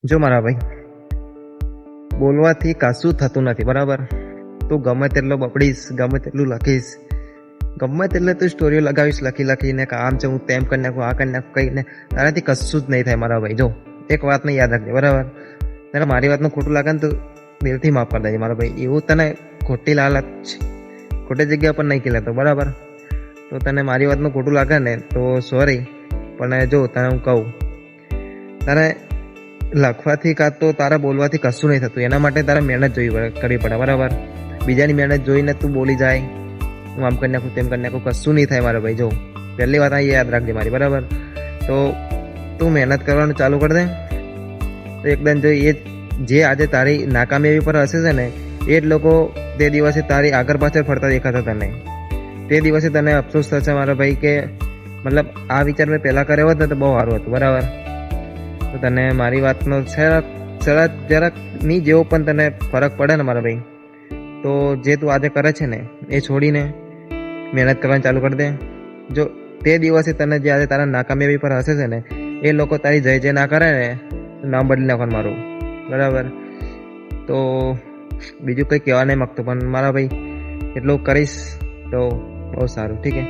જો મારા ભાઈ, બોલવાથી કશું થતું નથી, બરાબર? તું ગમે તેટલો બબડીશ, ગમે તેટલું લખીશ, ગમે તેટલે તું સ્ટોરીઓ લગાવીશ લખીને કે આમ છે હું તેમ કરી નાખું, આ કરી નાખું, કહીને તારાથી કશું જ નહીં થાય મારા ભાઈ. જો એક વાતને યાદ રાખજે, બરાબર? તારે મારી વાતનું ખોટું લાગે ને તો દિલથી માફ કરી દેજે મારા ભાઈ. એવું તને ખોટી લાલચ ખોટી જગ્યા પર નહીં ખીલાતો, બરાબર? તો તને મારી વાતનું ખોટું લાગે ને તો સોરી, પણ જો તને હું કહું, તારે લખવાથી કાં તો તારા બોલવાથી કશું નહીં થતું. એના માટે તારે મહેનત કરવી પડે, બરાબર? બીજાની મહેનત જોઈને તું બોલી જાય હું આમ કરી નાખું તેમ કરી નાખું, કશું નહીં થાય મારા ભાઈ. જો પહેલી વાત આ યાદ રાખજે મારી, બરાબર? તો તું મહેનત કરવાનું ચાલુ કરી દે તો એકદમ જો એ જે આજે તારી નાકામયાબી પર હશે છે ને એ જ લોકો તે દિવસે તારી આગળ પાછળ ફરતા દેખાતા તને. તે દિવસે તને અફસોસ થશે મારા ભાઈ કે મતલબ આ વિચાર મેં પહેલાં કર્યો હોત ને તો બહુ સારું હતું, બરાબર? તો તને મારી વાતનો જરાક નહીં જેવો પણ તને ફરક પડે ને મારા ભાઈ, તો જે તું આજે કરે છે ને એ છોડીને મહેનત કરવાનું ચાલુ કરી દે. જો તે દિવસે તને જે આજે તારા નાકામયાબી પર હશે છે ને એ લોકો તારી જય જય ના કરે ને નામ બદલી નાખવાનું મારું, બરાબર? તો બીજું કંઈ કહેવા નહીં માગતો, પણ મારા ભાઈ એટલું કરીશ તો બહુ સારું, ઠીક છે?